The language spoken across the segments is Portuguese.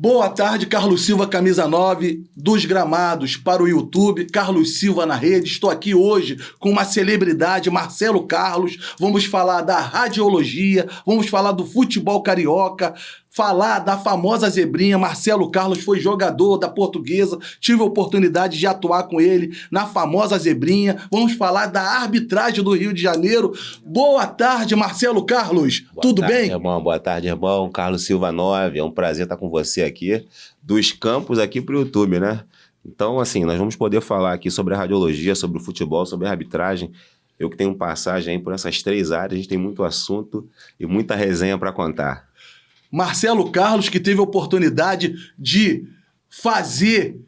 Boa tarde, Carlos Silva, camisa 9, dos gramados para o YouTube, Carlos Silva na rede. Estou aqui hoje com uma celebridade, Marcelo Carlos. Vamos falar da radiologia, vamos falar do futebol carioca, falar da famosa zebrinha. Marcelo Carlos foi jogador da Portuguesa, tive a oportunidade de atuar com ele na famosa zebrinha. Vamos falar da arbitragem do Rio de Janeiro. Boa tarde, Marcelo Carlos. Tudo bem? Irmão, boa tarde, irmão. Carlos Silva 9, é um prazer estar com você aqui, dos campos aqui pro YouTube, né? Então, assim, nós vamos poder falar aqui sobre a radiologia, sobre o futebol, sobre a arbitragem. Eu que tenho passagem aí por essas 3 áreas, a gente tem muito assunto e muita resenha para contar. Marcelo Carlos, que teve a oportunidade de fazer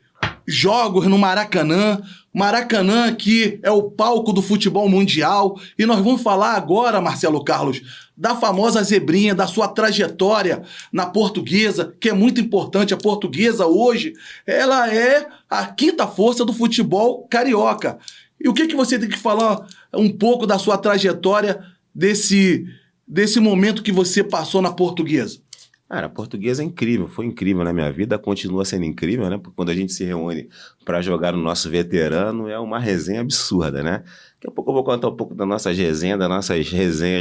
jogos no Maracanã, Maracanã que é o palco do futebol mundial, e nós vamos falar agora, Marcelo Carlos, da famosa zebrinha, da sua trajetória na Portuguesa, que é muito importante. A Portuguesa hoje, ela é a 5ª força do futebol carioca. E o que você tem que falar um pouco da sua trajetória desse momento que você passou na Portuguesa? Cara, a Portuguesa é incrível, foi incrível na minha vida, continua sendo incrível, né? Porque quando a gente se reúne para jogar no nosso veterano, é uma resenha absurda, né? Daqui a pouco eu vou contar um pouco das nossas resenhas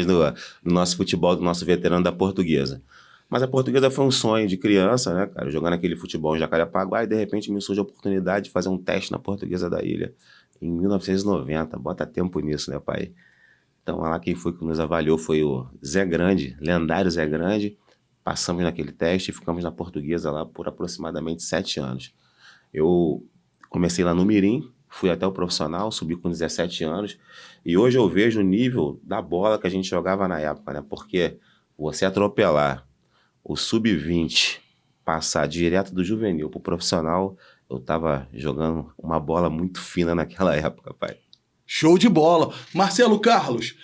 do nosso futebol, do nosso veterano da Portuguesa. Mas a Portuguesa foi um sonho de criança, né, cara? Jogando aquele futebol em Jacarepaguá, e de repente me surge a oportunidade de fazer um teste na Portuguesa da Ilha, em 1990. Bota tempo nisso, né, pai? Então lá quem foi que nos avaliou foi o Zé Grande, lendário Zé Grande. Passamos naquele teste e ficamos na Portuguesa lá por aproximadamente 7 anos. Eu comecei lá no Mirim, fui até o profissional, subi com 17 anos, e hoje eu vejo o nível da bola que a gente jogava na época, né? Porque você atropelar o sub-20, passar direto do juvenil pro profissional, eu tava jogando uma bola muito fina naquela época, pai. Show de bola. Marcelo Carlos,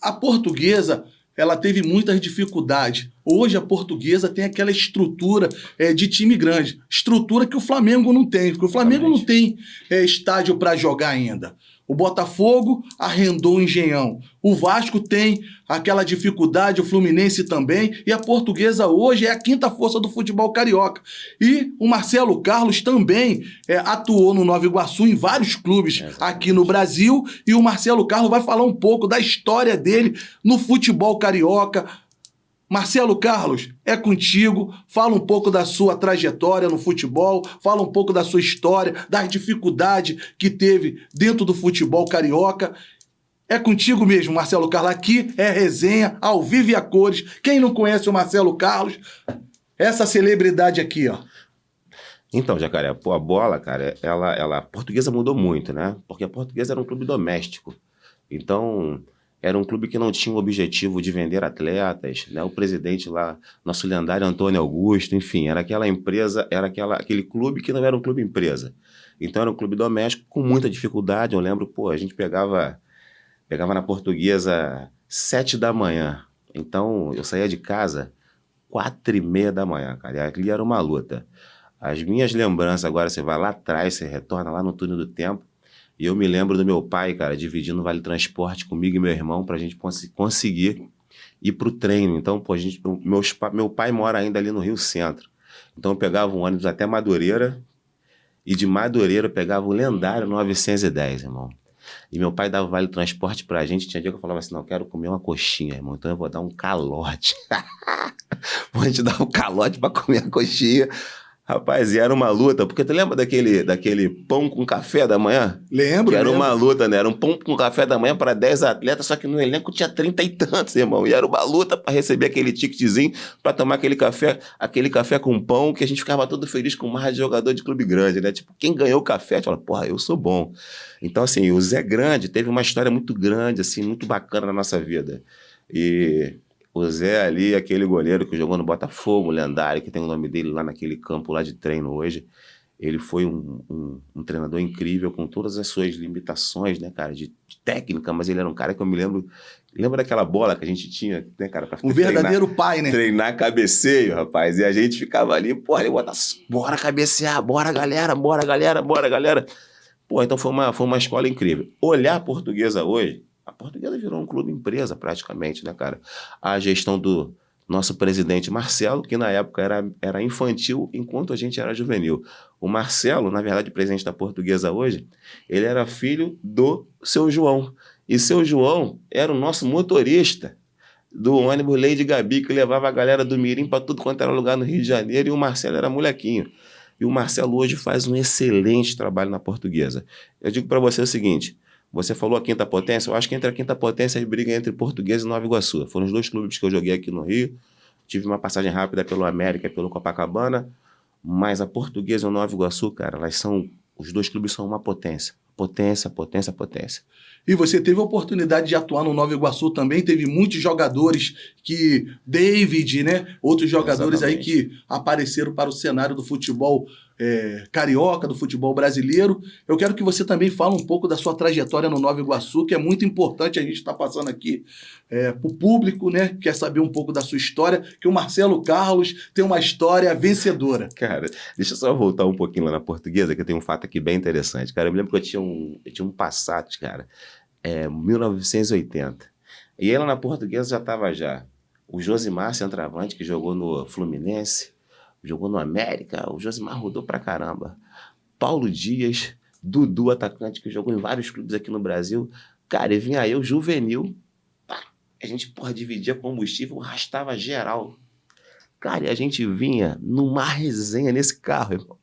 a Portuguesa, ela teve muitas dificuldades. Hoje a Portuguesa tem aquela estrutura de time grande. Estrutura que o Flamengo não tem, porque o Flamengo não tem estádio para jogar ainda. O Botafogo arrendou o Engenhão. O Vasco tem aquela dificuldade, o Fluminense também. E a Portuguesa hoje é a 5ª força do futebol carioca. E o Marcelo Carlos também atuou no Nova Iguaçu, em vários clubes aqui no Brasil. E o Marcelo Carlos vai falar um pouco da história dele no futebol carioca. Marcelo Carlos, é contigo. Fala um pouco da sua trajetória no futebol, fala um pouco da sua história, das dificuldades que teve dentro do futebol carioca. É contigo mesmo, Marcelo Carlos. Aqui é resenha, ao vivo e a cores. Quem não conhece o Marcelo Carlos, essa celebridade aqui, ó. Então, Jacaré, pô, a bola, cara, a Portuguesa mudou muito, né? Porque a Portuguesa era um clube doméstico. Então, era um clube que não tinha o objetivo de vender atletas, né? O presidente lá, nosso lendário Antônio Augusto, enfim, era aquela empresa, aquele clube que não era um clube empresa. Então era um clube doméstico com muita dificuldade. Eu lembro, pô, a gente pegava na Portuguesa 7 da manhã. Então eu saía de casa 4h30 da manhã, cara. E ali era uma luta. As minhas lembranças, agora você vai lá atrás, você retorna lá no túnel do tempo. E eu me lembro do meu pai, cara, dividindo o Vale Transporte comigo e meu irmão pra gente conseguir ir pro treino. Então, pô, meu pai mora ainda ali no Rio Centro. Então eu pegava um ônibus até Madureira, e de Madureira eu pegava o lendário 910, irmão. E meu pai dava o Vale Transporte pra gente. Tinha dia que eu falava assim, não, eu quero comer uma coxinha, irmão, então eu vou dar um calote. A gente dava um calote pra comer a coxinha. Rapaz, e era uma luta, porque tu lembra daquele pão com café da manhã? Lembro, Era uma luta, né? Era um pão com café da manhã para 10 atletas, só que no elenco tinha 30 e tantos, irmão. E era uma luta para receber aquele ticketzinho, para tomar aquele café com pão, que a gente ficava todo feliz com mais de jogador de clube grande, né? Tipo, quem ganhou o café, fala, porra, eu sou bom. Então, assim, o Zé Grande teve uma história muito grande, assim, muito bacana na nossa vida. E o Zé ali, aquele goleiro que jogou no Botafogo, lendário, que tem o nome dele lá naquele campo lá de treino hoje, ele foi um treinador incrível, com todas as suas limitações, né, cara, de técnica, mas ele era um cara que eu me lembro... Lembra daquela bola que a gente tinha, né, cara? Pra o verdadeiro pai, né? Treinar cabeceio, rapaz. E a gente ficava ali, porra, ele bota, bora cabecear, bora galera, bora galera, bora galera. Pô, então foi uma escola incrível. Olhar a Portuguesa hoje, a Portuguesa virou um clube empresa praticamente, né, cara? A gestão do nosso presidente Marcelo, que na época era infantil, enquanto a gente era juvenil. O Marcelo, na verdade, presidente da Portuguesa hoje, ele era filho do seu João. E seu João era o nosso motorista do ônibus Lady Gabi, que levava a galera do Mirim para tudo quanto era lugar no Rio de Janeiro, e o Marcelo era molequinho. E o Marcelo hoje faz um excelente trabalho na Portuguesa. Eu digo para você o seguinte, você falou a Quinta Potência, eu acho que entre a Quinta Potência e a briga entre Portuguesa e Nova Iguaçu. Foram os 2 clubes que eu joguei aqui no Rio. Tive uma passagem rápida pelo América e pelo Copacabana, mas a Portuguesa e o Nova Iguaçu, cara, os 2 clubes são uma potência. Potência, potência, potência. E você teve a oportunidade de atuar no Nova Iguaçu também, teve muitos jogadores David, né? Outros jogadores aí que apareceram para o cenário do futebol carioca, do futebol brasileiro. Eu quero que você também fale um pouco da sua trajetória no Nova Iguaçu, que é muito importante a gente estar passando aqui para o público, né? Quer saber um pouco da sua história, que o Marcelo Carlos tem uma história vencedora. Cara, deixa eu só voltar um pouquinho lá na Portuguesa, que tem um fato aqui bem interessante. Cara, eu me lembro que eu tinha um Passat, cara, 1980. E ela na Portuguesa já estava o Josimar, centroavante, que jogou no Fluminense, jogou no América, o Josimar rodou pra caramba. Paulo Dias, Dudu, atacante, que jogou em vários clubes aqui no Brasil. Cara, e vinha eu, juvenil, a gente, dividia combustível, arrastava geral. Cara, e a gente vinha numa resenha nesse carro, irmão,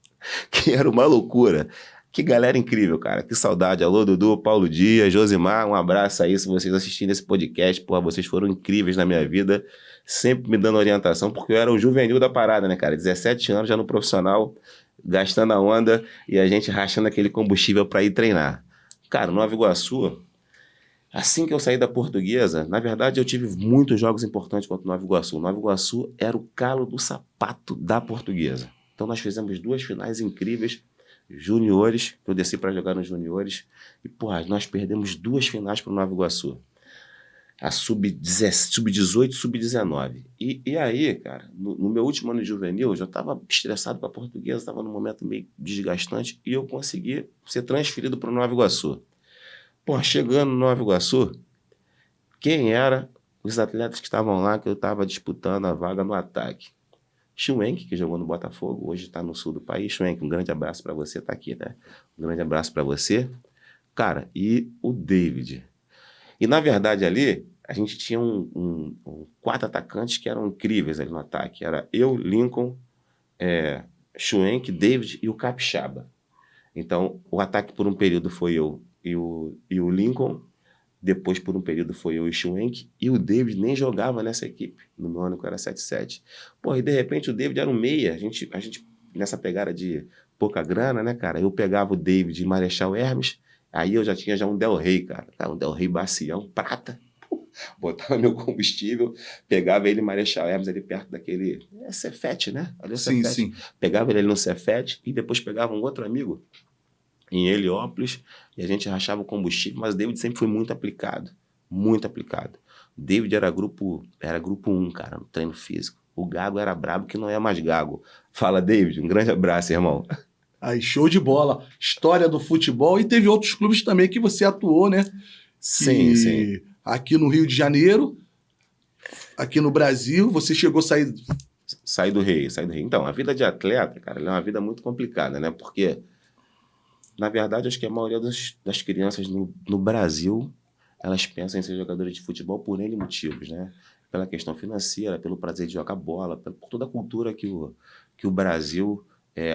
que era uma loucura. Que galera incrível, cara. Que saudade. Alô, Dudu, Paulo Dias, Josimar, um abraço aí se vocês assistirem esse podcast. Vocês foram incríveis na minha vida, sempre me dando orientação, porque eu era o juvenil da parada, né, cara? 17 anos já no profissional, gastando a onda e a gente rachando aquele combustível para ir treinar. Cara, Nova Iguaçu, assim que eu saí da Portuguesa, na verdade eu tive muitos jogos importantes contra o Nova Iguaçu. Nova Iguaçu era o calo do sapato da Portuguesa. Então nós fizemos 2 finais incríveis, juniores, eu desci para jogar nos juniores, e nós perdemos 2 finais para o Nova Iguaçu. A sub-18 e sub-19. E aí, cara, no meu último ano de juvenil, eu já estava estressado com a Portuguesa, estava num momento meio desgastante, e eu consegui ser transferido para o Nova Iguaçu. Chegando no Nova Iguaçu, quem eram os atletas que estavam lá, que eu estava disputando a vaga no ataque? Schwenk, que jogou no Botafogo, hoje está no sul do país. Schwenk, um grande abraço para você, tá aqui, né? Um grande abraço para você. Cara, e o David. E, na verdade, ali, a gente tinha 4 atacantes que eram incríveis ali no ataque. Era eu, Lincoln, Schwenk, David e o Capixaba. Então, o ataque por um período foi eu e o Lincoln. Depois, por um período, foi eu e o Schwenk, e o David nem jogava nessa equipe. No meu ano, que eu era 7-7. E de repente o David era um meia. A gente nessa pegada de pouca grana, né, cara? Eu pegava o David e Marechal Hermes, aí eu já tinha um Del Rey, cara. Um Del Rey bacião, prata. Botava meu combustível, pegava ele Marechal Hermes ali perto daquele Cefete, né? Ali Cefete. Sim. Pegava ele ali no Cefete e depois pegava um outro amigo em Heliópolis, e a gente rachava o combustível, mas o David sempre foi muito aplicado. Muito aplicado. O David era grupo 1, cara, no treino físico. O Gago era brabo que não é mais Gago. Fala, David, um grande abraço, irmão. Aí, show de bola. História do futebol. E teve outros clubes também que você atuou, né? Sim. Aqui no Rio de Janeiro, aqui no Brasil, você chegou a sair... Saí do Rio. Então, a vida de atleta, cara, é uma vida muito complicada, né? Porque... Na verdade, acho que a maioria das crianças no Brasil, elas pensam em ser jogadores de futebol por N motivos, né? Pela questão financeira, pelo prazer de jogar bola, por toda a cultura que o Brasil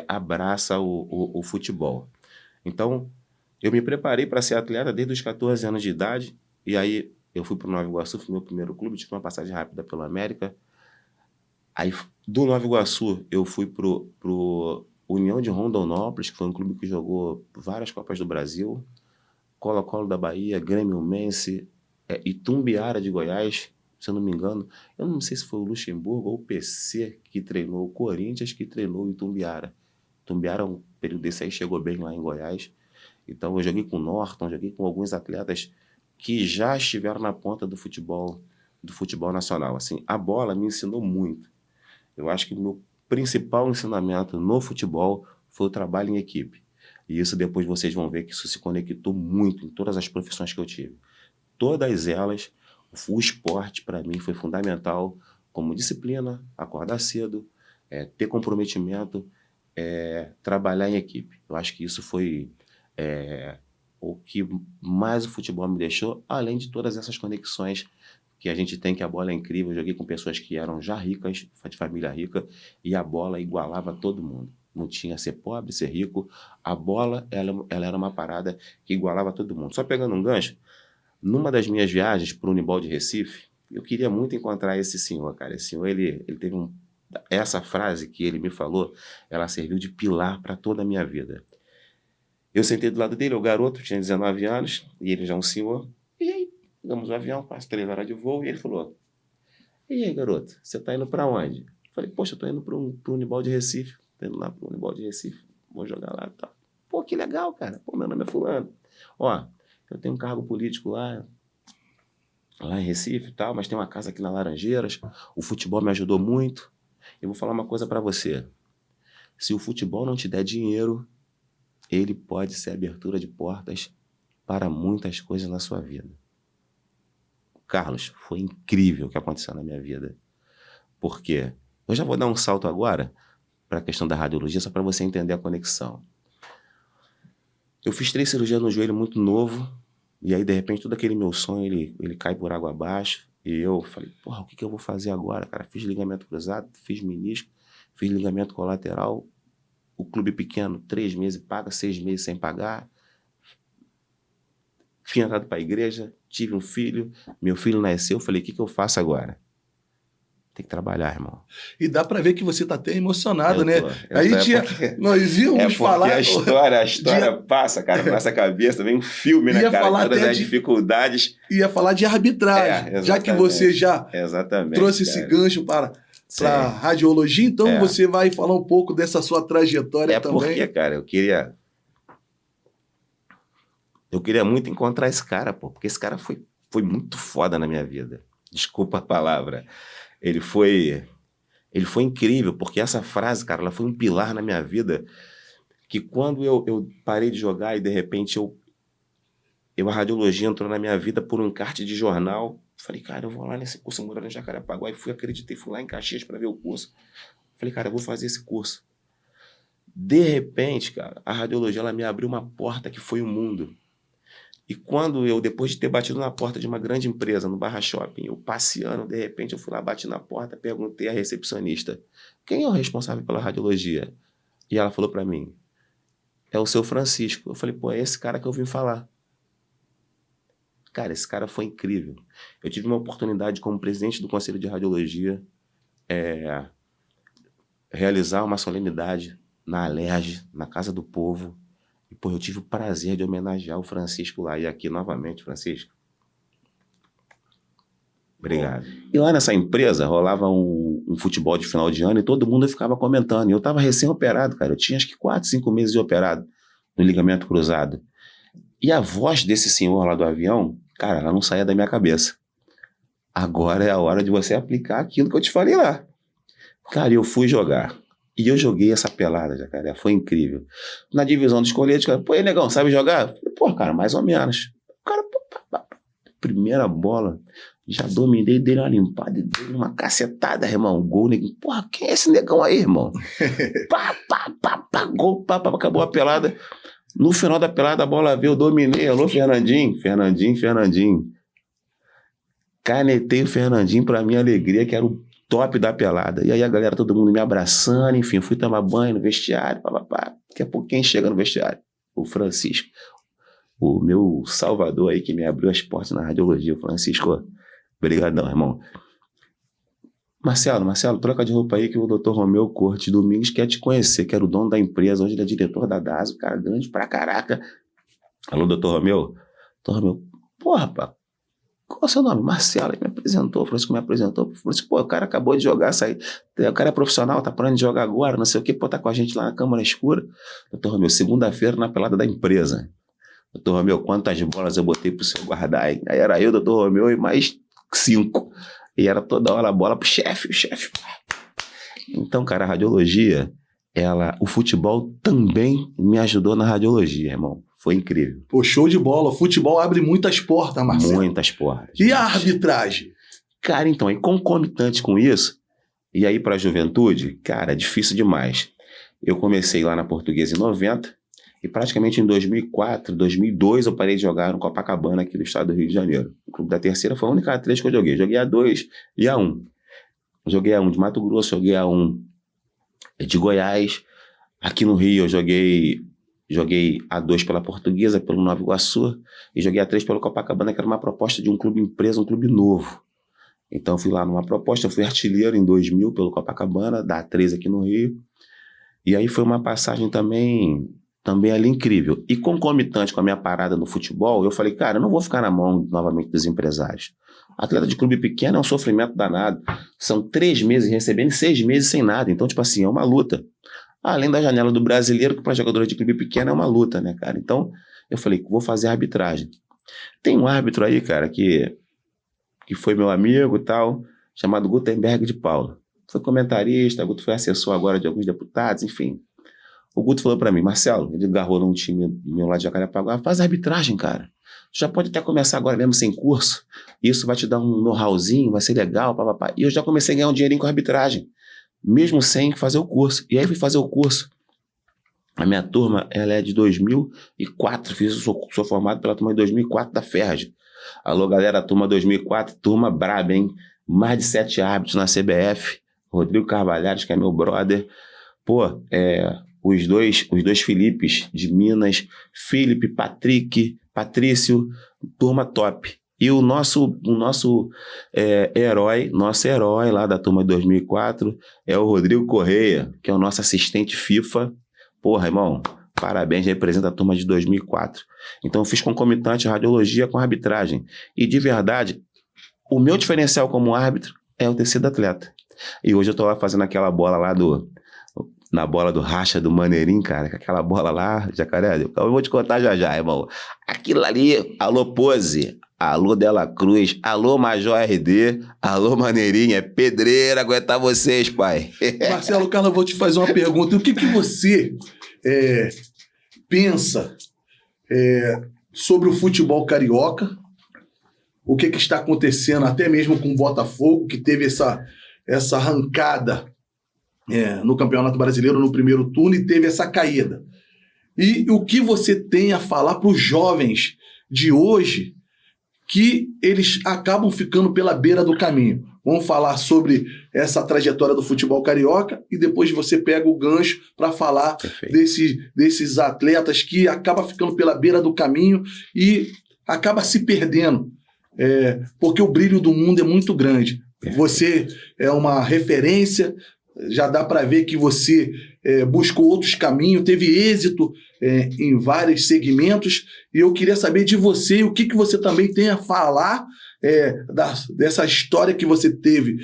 abraça o futebol. Então, eu me preparei para ser atleta desde os 14 anos de idade, e aí eu fui para o Nova Iguaçu, fui meu primeiro clube, tive uma passagem rápida pelo América. Aí, do Nova Iguaçu, eu fui pro União de Rondonópolis, que foi um clube que jogou várias Copas do Brasil, Colo-Colo da Bahia, Grêmio-Mense, Itumbiara de Goiás, se eu não me engano. Eu não sei se foi o Luxemburgo ou o PC que treinou, o Corinthians que treinou o Itumbiara. Itumbiara, um período desse aí, chegou bem lá em Goiás. Então eu joguei com o Norton, joguei com alguns atletas que já estiveram na ponta do futebol nacional. Assim, a bola me ensinou muito. Eu acho que o meu principal ensinamento no futebol foi o trabalho em equipe. E isso depois vocês vão ver que isso se conectou muito em todas as profissões que eu tive. Todas elas, o esporte para mim foi fundamental como disciplina, acordar cedo, ter comprometimento, trabalhar em equipe. Eu acho que isso foi o que mais o futebol me deixou, além de todas essas conexões que a gente tem, que a bola é incrível. Eu joguei com pessoas que eram já ricas, de família rica, e a bola igualava todo mundo. Não tinha ser pobre, ser rico. A bola, ela era uma parada que igualava todo mundo. Só pegando um gancho, numa das minhas viagens para o Unibol de Recife, eu queria muito encontrar esse senhor, cara. Esse senhor, ele teve essa frase que ele me falou, ela serviu de pilar para toda a minha vida. Eu sentei do lado dele, o garoto, tinha 19 anos, e ele já é um senhor. E aí, pegamos o avião, quase 3 horas de voo, e ele falou: e aí, garoto, você tá indo para onde? Eu falei: poxa, eu tô indo pro Unibol de Recife. Tô indo lá pro Unibol de Recife, vou jogar lá e tal. Pô, que legal, cara. Pô, meu nome é fulano. Ó, eu tenho um cargo político lá em Recife e tal, mas tem uma casa aqui na Laranjeiras. O futebol me ajudou muito. Eu vou falar uma coisa para você. Se o futebol não te der dinheiro, ele pode ser abertura de portas para muitas coisas na sua vida. Carlos, foi incrível o que aconteceu na minha vida. Por quê? Eu já vou dar um salto agora para a questão da radiologia, só para você entender a conexão. Eu fiz 3 cirurgias no joelho muito novo, e aí, de repente, todo aquele meu sonho, ele cai por água abaixo, e eu falei: porra, o que eu vou fazer agora, cara? Fiz ligamento cruzado, fiz menisco, fiz ligamento colateral. O clube pequeno, 3 meses paga, 6 meses sem pagar. Tinha entrado para a igreja, tive um filho, meu filho nasceu, falei: o que eu faço agora? Tem que trabalhar, irmão. E dá para ver que você tá até emocionado, né? Porque nós íamos falar... a história passa, cara, na nossa cabeça, vem um filme, né, cara? Todas as dificuldades. Ia falar de arbitragem, já que você já trouxe esse gancho para a radiologia, então você vai falar um pouco dessa sua trajetória também. Porque, cara, eu queria muito encontrar esse cara, pô, porque esse cara foi muito foda na minha vida. Desculpa a palavra. Ele foi incrível, porque essa frase, cara, ela foi um pilar na minha vida, que quando eu parei de jogar e, de repente, a radiologia entrou na minha vida por um encarte de jornal. Falei: cara, eu vou lá nesse curso, morando em Jacarepaguá, e fui lá em Caxias para ver o curso. Falei: cara, eu vou fazer esse curso. De repente, cara, a radiologia, ela me abriu uma porta que foi o mundo. E quando depois de ter batido na porta de uma grande empresa, no Barra Shopping, eu passeando, de repente eu fui lá, bati na porta, perguntei à recepcionista: quem é o responsável pela radiologia? E ela falou para mim: é o seu Francisco. Eu falei: pô, é esse cara que eu vim falar. Cara, esse cara foi incrível. Eu tive uma oportunidade como presidente do Conselho de Radiologia, realizar uma solenidade na Alerj, na Casa do Povo. E, pô, eu tive o prazer de homenagear o Francisco lá. E aqui, novamente, Francisco, obrigado. E lá nessa empresa rolava um futebol de final de ano e todo mundo ficava comentando. E eu tava recém-operado, cara. Eu tinha acho que 4, 5 meses de operado no ligamento cruzado. E a voz desse senhor lá do avião, cara, ela não saía da minha cabeça. Agora é a hora de você aplicar aquilo que eu te falei lá. Cara, eu fui jogar. E eu joguei essa pelada, Jacaré, foi incrível. Na divisão dos coletes, cara: pô, aí, negão, sabe jogar? Eu falei: pô, cara, mais ou menos. O cara, primeira bola, já dominei, dei uma limpada, dei uma cacetada, irmão. Gol, neguinho. Porra, quem é esse negão aí, irmão? Gol, acabou a pelada. No final da pelada, a bola veio, eu dominei. Alô, Fernandinho. Canetei o Fernandinho, pra minha alegria, que era o top da pelada. E aí a galera, todo mundo me abraçando, enfim, eu fui tomar banho no vestiário, Daqui a pouco quem chega no vestiário? O Francisco, o meu salvador aí, que me abriu as portas na radiologia. Francisco, obrigadão, irmão. Marcelo, troca de roupa aí que o Dr. Romeu Cortes Domingos quer te conhecer, que era o dono da empresa, hoje ele é diretor da DASO, cara grande pra caraca. Alô, Dr. Romeu? Dr. Romeu, porra, pá, qual é o seu nome? Marcelo. Ele me apresentou, o Francisco me apresentou. O Francisco: pô, o cara acabou de jogar, o cara é profissional, tá parando de jogar agora, não sei o que, pô, tá com a gente lá na Câmara Escura. Doutor Romeu, segunda-feira na pelada da empresa. Doutor Romeu, quantas bolas eu botei pro senhor guardar, hein? Aí era eu, Doutor Romeu, e mais 5. E era toda hora a bola pro chefe, o chefe. Então, cara, a radiologia, o futebol também me ajudou na radiologia, irmão. Foi incrível. Pô, show de bola. O futebol abre muitas portas, Marcelo. Muitas portas. E a arbitragem? Cara, então, e concomitante com isso, e aí para a juventude, cara, é difícil demais. Eu comecei lá na Portuguesa em 90, e praticamente em 2004, 2002 eu parei de jogar no Copacabana, aqui no estado do Rio de Janeiro. O clube da terceira foi a única A3 que eu joguei. Joguei A2 e A1. Joguei A1 de Mato Grosso, joguei A1 de Goiás. Aqui no Rio eu joguei A2 pela Portuguesa, pelo Nova Iguaçu, e joguei A3 pelo Copacabana, que era uma proposta de um clube empresa, um clube novo. Então fui lá numa proposta, eu fui artilheiro em 2000 pelo Copacabana, da A3 aqui no Rio. E aí foi uma passagem também ali incrível. E concomitante com a minha parada no futebol, eu falei, cara, eu não vou ficar na mão novamente dos empresários. Atleta de clube pequeno é um sofrimento danado. São 3 meses recebendo e 6 meses sem nada. Então, tipo assim, é uma luta. Além da janela do brasileiro, que para jogador de clube pequeno é uma luta, né, cara? Então, eu falei, vou fazer arbitragem. Tem um árbitro aí, cara, que foi meu amigo e tal, chamado Gutenberg de Paula. Foi comentarista, o Guto foi assessor agora de alguns deputados, enfim. O Guto falou pra mim, Marcelo, ele agarrou num time meu lá de Jacarepaguá, faz arbitragem, cara. Tu já pode até começar agora mesmo sem curso, isso vai te dar um know-howzinho, vai ser legal, papapá. E eu já comecei a ganhar um dinheirinho com arbitragem, mesmo sem fazer o curso. E aí fui fazer o curso. A minha turma, ela é de 2004, sou formado pela turma de 2004 da FERJ. Alô, galera, turma 2004, turma braba, hein? Mais de 7 árbitros na CBF, Rodrigo Carvalhares, que é meu brother. Pô, os dois Filipes de Minas, Felipe, Patrick, Patrício, turma top. E o nosso herói lá da turma de 2004 é o Rodrigo Correia, que é o nosso assistente FIFA. Porra, irmão, parabéns, representa a turma de 2004. Então eu fiz concomitante radiologia com arbitragem. E de verdade, o meu diferencial como árbitro é eu ter sido atleta. E hoje eu tô lá fazendo aquela bola lá na bola do racha do Maneirinho, cara, com aquela bola lá, Jacaré, eu vou te contar já, irmão. Aquilo ali, alô Pose, alô Dela Cruz, alô Major RD, alô Maneirinho, é pedreira aguentar vocês, pai. Marcelo, Carla, eu vou te fazer uma pergunta. O que você pensa sobre o futebol carioca? O que está acontecendo até mesmo com o Botafogo, que teve essa arrancada no Campeonato Brasileiro no primeiro turno e teve essa caída. E o que você tem a falar para os jovens de hoje que eles acabam ficando pela beira do caminho? Vamos falar sobre essa trajetória do futebol carioca e depois você pega o gancho para falar desses atletas que acabam ficando pela beira do caminho e acaba se perdendo, porque o brilho do mundo é muito grande. Perfeito. Você é uma referência, já dá para ver que você buscou outros caminhos, teve êxito em vários segmentos, e eu queria saber de você o que você também tem a falar dessa história que você teve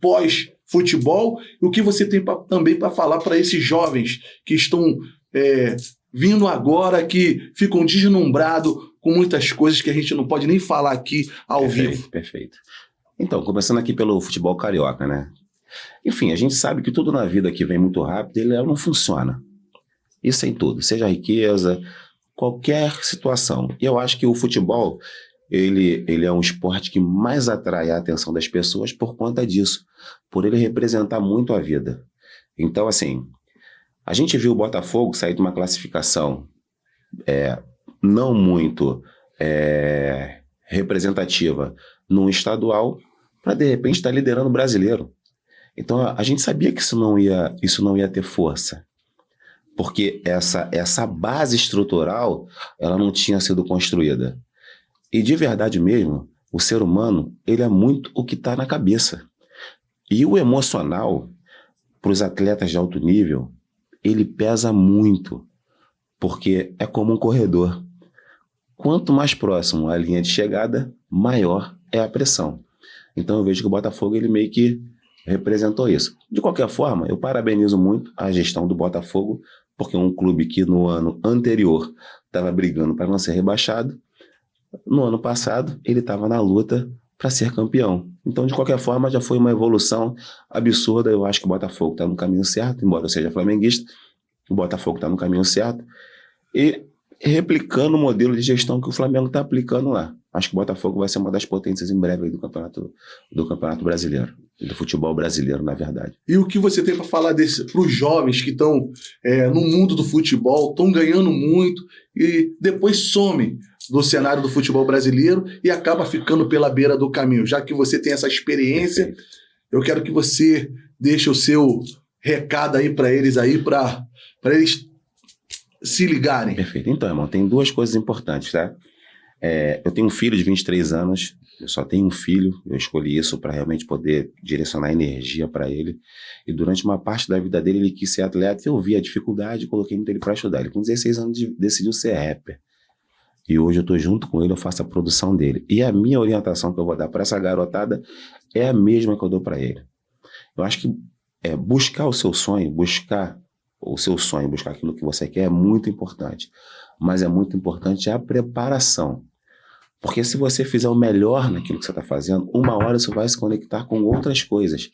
pós-futebol, e o que você tem também para falar para esses jovens que estão vindo agora, que ficam deslumbrados com muitas coisas que a gente não pode nem falar aqui ao vivo. Perfeito. Então, começando aqui pelo futebol carioca, né? Enfim, a gente sabe que tudo na vida que vem muito rápido, ele não funciona. Isso em tudo, seja riqueza, qualquer situação. E eu acho que o futebol, ele é um esporte que mais atrai a atenção das pessoas por conta disso, por ele representar muito a vida. Então, assim, a gente viu o Botafogo sair de uma classificação não muito representativa num estadual para, de repente, estar liderando o brasileiro. Então, a gente sabia que isso não ia ter força, porque essa base estrutural, ela não tinha sido construída. E, de verdade mesmo, o ser humano, ele é muito o que está na cabeça. E o emocional, para os atletas de alto nível, ele pesa muito, porque é como um corredor. Quanto mais próximo à linha de chegada, maior é a pressão. Então, eu vejo que o Botafogo, ele meio que representou isso. De qualquer forma, eu parabenizo muito a gestão do Botafogo, porque um clube que no ano anterior estava brigando para não ser rebaixado, no ano passado ele estava na luta para ser campeão. Então, de qualquer forma, já foi uma evolução absurda. Eu acho que o Botafogo está no caminho certo, embora eu seja flamenguista, o Botafogo está no caminho certo. E replicando o modelo de gestão que o Flamengo está aplicando lá. Acho que o Botafogo vai ser uma das potências em breve aí do Campeonato Brasileiro, do futebol brasileiro, na verdade. E o que você tem para falar para os jovens que estão no mundo do futebol, estão ganhando muito e depois somem do cenário do futebol brasileiro e acaba ficando pela beira do caminho? Já que você tem essa experiência, perfeito, eu quero que você deixe o seu recado aí para eles se ligarem. Perfeito. Então, irmão, tem duas coisas importantes, tá? Eu tenho um filho de 23 anos, eu só tenho um filho, eu escolhi isso para realmente poder direcionar energia para ele, e durante uma parte da vida dele ele quis ser atleta, e eu vi a dificuldade e coloquei muito ele para estudar. Ele com 16 anos decidiu ser rapper, e hoje eu estou junto com ele, eu faço a produção dele, e a minha orientação que eu vou dar para essa garotada é a mesma que eu dou para ele. Eu acho que buscar o seu sonho, buscar aquilo que você quer é muito importante, mas é muito importante a preparação. Porque se você fizer o melhor naquilo que você está fazendo, uma hora você vai se conectar com outras coisas,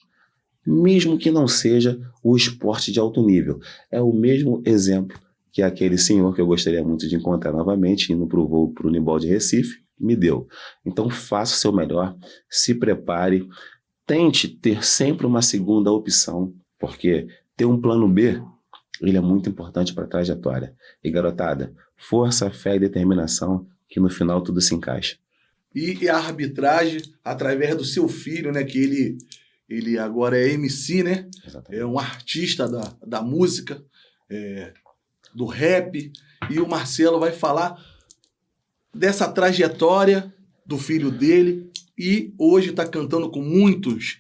mesmo que não seja o esporte de alto nível. É o mesmo exemplo que aquele senhor que eu gostaria muito de encontrar novamente, indo para o voo para o Unimbol de Recife, me deu. Então faça o seu melhor, se prepare, tente ter sempre uma segunda opção, porque ter um plano B, ele é muito importante para a trajetória. E garotada, força, fé e determinação, que no final tudo se encaixa. E a arbitragem, através do seu filho, né, que ele agora é MC, né? Exatamente. É um artista da música, do rap, e o Marcelo vai falar dessa trajetória do filho dele, e hoje está cantando com muitos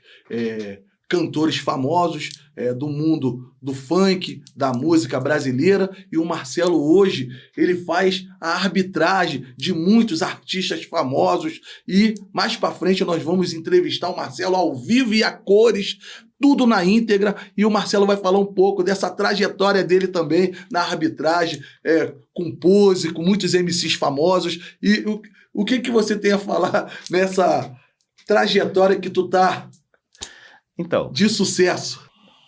cantores famosos do mundo do funk, da música brasileira, e o Marcelo hoje, ele faz a arbitragem de muitos artistas famosos, e mais para frente nós vamos entrevistar o Marcelo ao vivo e a cores, tudo na íntegra, e o Marcelo vai falar um pouco dessa trajetória dele também na arbitragem, com Pose, com muitos MCs famosos, e o que você tem a falar nessa trajetória que tu tá de sucesso?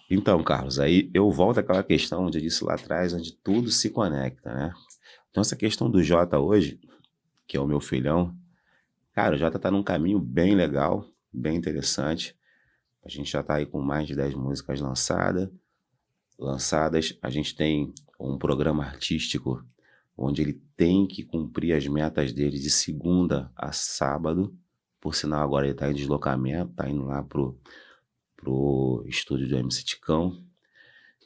Então, Carlos, aí eu volto àquela questão onde eu disse lá atrás, onde tudo se conecta, né? Então, essa questão do Jota hoje, que é o meu filhão, cara, o Jota tá num caminho bem legal, bem interessante. A gente já tá aí com mais de 10 músicas lançadas. A gente tem um programa artístico onde ele tem que cumprir as metas dele de segunda a sábado. Por sinal, agora ele tá em deslocamento, tá indo lá pro estúdio do MC Ticão.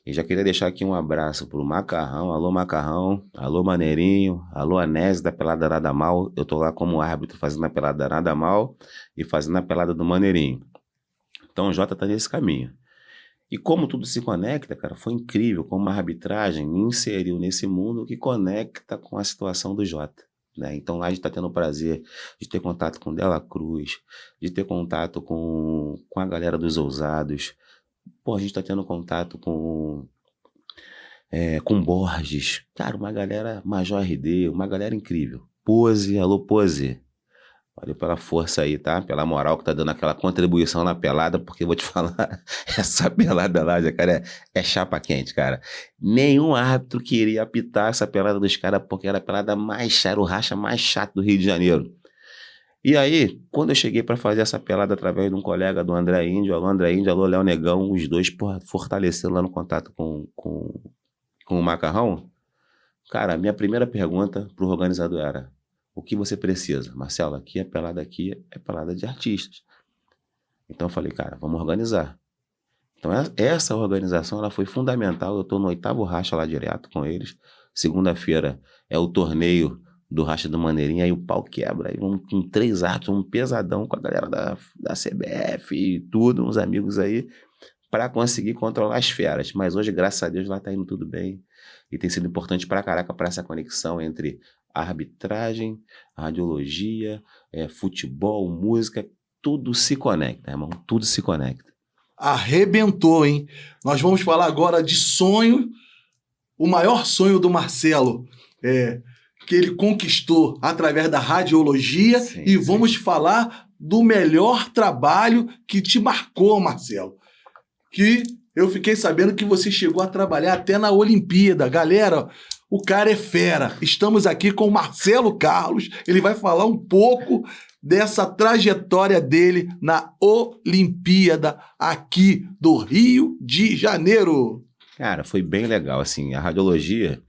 E já queria deixar aqui um abraço pro Macarrão, alô Maneirinho, alô Anésio da Pelada Nada Mal. Eu tô lá como árbitro fazendo a Pelada Nada Mal e fazendo a Pelada do Maneirinho. Então o Jota tá nesse caminho. E como tudo se conecta, cara, foi incrível como a arbitragem me inseriu nesse mundo que conecta com a situação do Jota. Né? Então lá a gente está tendo o prazer de ter contato com Dela Cruz, de ter contato com a galera dos Ousados. Pô, a gente está tendo contato com Borges. Cara, uma galera Major RD, uma galera incrível. Pose, alô Pose. Valeu pela força aí, tá? Pela moral que tá dando aquela contribuição na pelada, porque eu vou te falar, essa pelada lá, cara, é chapa quente, cara. Nenhum árbitro queria apitar essa pelada dos caras, porque era a pelada mais chata, o racha mais chato do Rio de Janeiro. E aí, quando eu cheguei pra fazer essa pelada através de um colega do André Índio, alô Léo Negão, os dois, porra, fortaleceram lá no contato com o Macarrão. Cara, a minha primeira pergunta pro organizador era: o que você precisa? Marcelo, aqui é pelada de artistas. Então eu falei, cara, vamos organizar. Então essa organização ela foi fundamental. Eu estou no 8º racha lá direto com eles. Segunda-feira é o torneio do racha do Maneirinho, aí o pau quebra. Aí com 3 atos, um pesadão com a galera da CBF e tudo, uns amigos aí, para conseguir controlar as feras. Mas hoje, graças a Deus, lá tá indo tudo bem. E tem sido importante pra caraca para essa conexão entre a arbitragem, a radiologia, futebol, música, tudo se conecta, irmão, tudo se conecta. Arrebentou, hein? Nós vamos falar agora de sonho, o maior sonho do Marcelo, que ele conquistou através da radiologia, sim, e vamos falar do melhor trabalho que te marcou, Marcelo, que eu fiquei sabendo que você chegou a trabalhar até na Olimpíada. Galera, O cara é fera. Estamos aqui com o Marcelo Carlos. Ele vai falar um pouco dessa trajetória dele na Olimpíada aqui do Rio de Janeiro. Cara, foi bem legal, assim, a radiologia,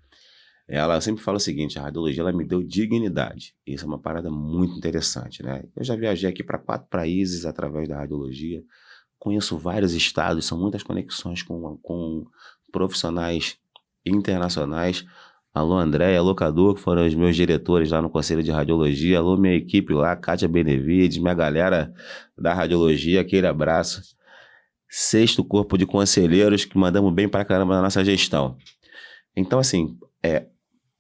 eu sempre falo o seguinte, a radiologia, ela me deu dignidade, isso é uma parada muito interessante, né? Eu já viajei aqui para 4 países através da radiologia, conheço vários estados, são muitas conexões com profissionais internacionais. Alô André, alô Cadu, que foram os meus diretores lá no Conselho de Radiologia, alô minha equipe lá, Kátia Benevides, minha galera da radiologia, aquele abraço. 6º corpo de conselheiros que mandamos bem pra caramba na nossa gestão. Então, assim,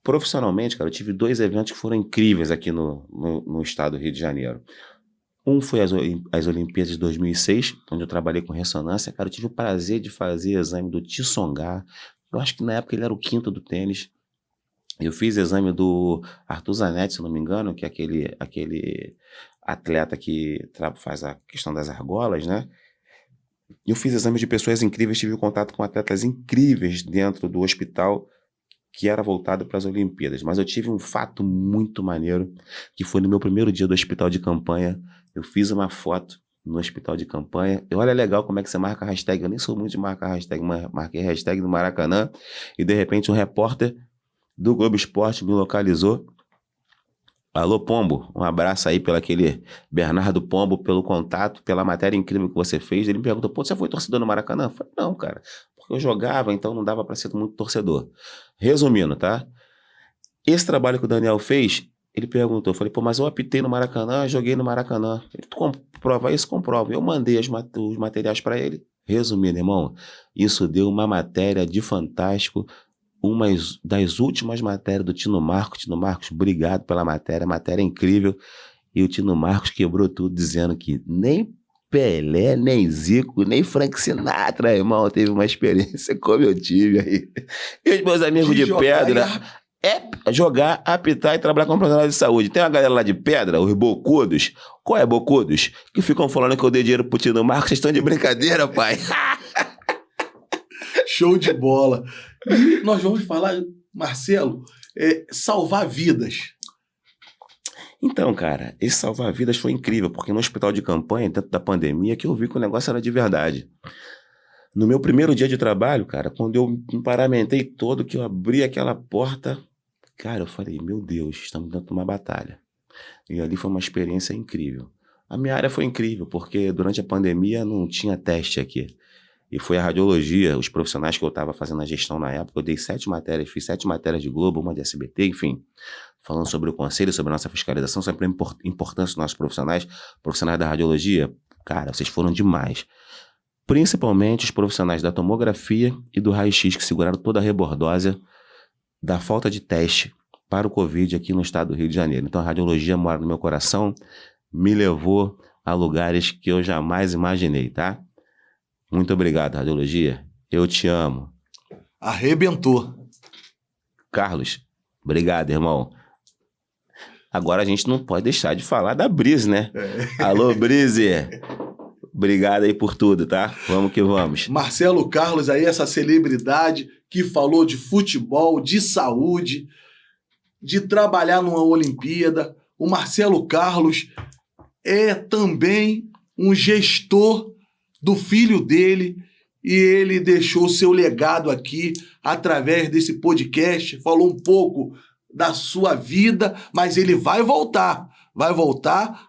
profissionalmente, cara, eu tive 2 eventos que foram incríveis aqui no estado do Rio de Janeiro. Um foi as Olimpíadas de 2006, onde eu trabalhei com ressonância. Cara, eu tive o prazer de fazer exame do Tsonga. Eu acho que na época ele era o 5º do tênis. Eu fiz exame do Arthur Zanetti, se não me engano, que é aquele atleta que faz a questão das argolas, né? Eu fiz exames de pessoas incríveis, tive contato com atletas incríveis dentro do hospital que era voltado para as Olimpíadas. Mas eu tive um fato muito maneiro, que foi no meu primeiro dia do hospital de campanha. Eu fiz uma foto no hospital de campanha. E olha legal como é que você marca a hashtag. Eu nem sou muito de marcar hashtag, mas marquei a hashtag do Maracanã. E de repente um repórter do Globo Esporte me localizou. Alô Pombo, um abraço aí pelo aquele Bernardo Pombo, pelo contato, pela matéria incrível que você fez. Ele me perguntou, pô, você foi torcedor no Maracanã? Eu falei, não, cara, porque eu jogava, então não dava para ser muito torcedor. Resumindo, tá? Esse trabalho que o Daniel fez, ele perguntou, eu falei, pô, mas eu apitei no Maracanã, joguei no Maracanã. Ele, tu comprova isso? Comprova. Eu mandei os materiais para ele. Resumindo, irmão, isso deu uma matéria de fantástico, uma das últimas matérias do Tino Marcos. Tino Marcos, obrigado pela matéria incrível. E o Tino Marcos quebrou tudo, dizendo que nem Pelé, nem Zico, nem Frank Sinatra, irmão, teve uma experiência como eu tive aí. E os meus amigos de Pedra, jogar, apitar e trabalhar como profissional de saúde. Tem uma galera lá de Pedra, os bocudos. Qual é bocudos? Que ficam falando que eu dei dinheiro pro Tino Marcos, vocês estão de brincadeira, pai. Show de bola. E nós vamos falar, Marcelo, salvar vidas. Então, cara, esse salvar vidas foi incrível, porque no hospital de campanha, dentro da pandemia, que eu vi que o negócio era de verdade. No meu primeiro dia de trabalho, cara, quando eu me paramentei todo, que eu abri aquela porta, cara, eu falei, meu Deus, estamos dentro de uma batalha. E ali foi uma experiência incrível. A minha área foi incrível, porque durante a pandemia não tinha teste aqui. E foi a radiologia, os profissionais que eu estava fazendo a gestão na época, eu dei 7 matérias, fiz 7 matérias de Globo, uma de SBT, enfim, falando sobre o conselho, sobre a nossa fiscalização, sobre a importância dos nossos profissionais da radiologia. Cara, vocês foram demais. Principalmente os profissionais da tomografia e do raio-x, que seguraram toda a rebordósia da falta de teste para o Covid aqui no estado do Rio de Janeiro. Então a radiologia mora no meu coração, me levou a lugares que eu jamais imaginei, tá? Muito obrigado, radiologia. Eu te amo. Arrebentou. Carlos, obrigado, irmão. Agora a gente não pode deixar de falar da Brise, né? Alô, Brise. Obrigado aí por tudo, tá? Vamos que vamos. Marcelo Carlos aí, essa celebridade que falou de futebol, de saúde, de trabalhar numa Olimpíada. O Marcelo Carlos é também um gestor do filho dele, e ele deixou seu legado aqui através desse podcast, falou um pouco da sua vida, mas ele vai voltar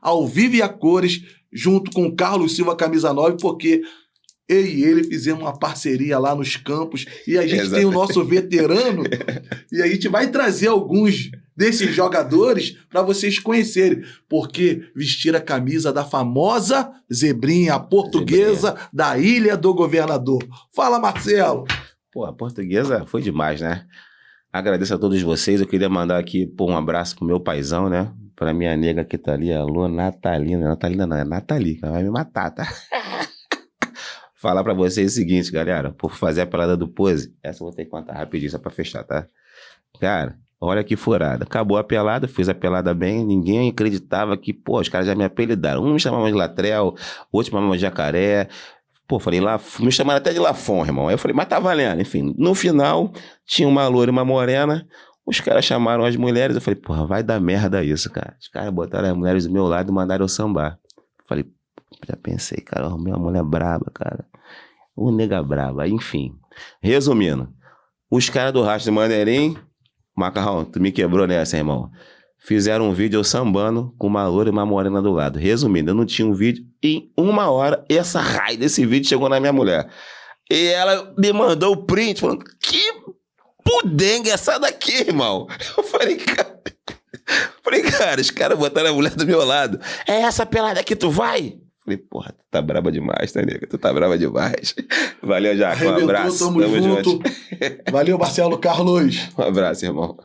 ao vivo e a cores, junto com o Carlos Silva Camisa 9, porque eu e ele fizemos uma parceria lá nos campos, e a gente tem o nosso veterano, e a gente vai trazer alguns desses jogadores para vocês conhecerem, porque vestir a camisa da famosa Zebrinha, a portuguesa da Ilha do Governador. Fala, Marcelo! Pô, a portuguesa foi demais, né? Agradeço a todos vocês. Eu queria mandar aqui um abraço pro meu paizão, né? Pra minha nega que tá ali, a Lua Natalina. Natalina não, é Nathalie, que ela vai me matar, tá? Falar pra vocês o seguinte, galera. Por fazer a pelada do Pose, essa eu vou ter que contar rapidinho, só pra fechar, tá? Cara, olha que furada. Acabou a pelada, fiz a pelada bem, ninguém acreditava que, pô, os caras já me apelidaram. Um me chamava de Latrel, outro me chamava de Jacaré. Pô, falei, me chamaram até de Lafon, irmão. Aí eu falei, mas tá valendo. Enfim, no final, tinha uma loira e uma morena. Os caras chamaram as mulheres. Eu falei, porra, vai dar merda isso, cara. Os caras botaram as mulheres do meu lado e mandaram eu sambar. Falei, já pensei, cara, arrumei uma mulher braba, cara. Ô, nega braba. Enfim, resumindo, os caras do Rastro do Maneirinho, Macarrão, tu me quebrou nessa, irmão. Fizeram um vídeo eu sambando com uma loura e uma morena do lado. Resumindo, eu não tinha um vídeo. Em 1 hora, essa raia desse vídeo chegou na minha mulher. E ela me mandou o print, falando, que pudenga essa daqui, irmão? Eu falei, cara, os caras botaram a mulher do meu lado. É essa pelada que tu vai? Falei, porra, tu tá braba demais, tá, nega? Tu tá braba demais. Valeu, Jaco. Um abraço. Tamo junto. Valeu, Marcelo Carlos. Um abraço, irmão.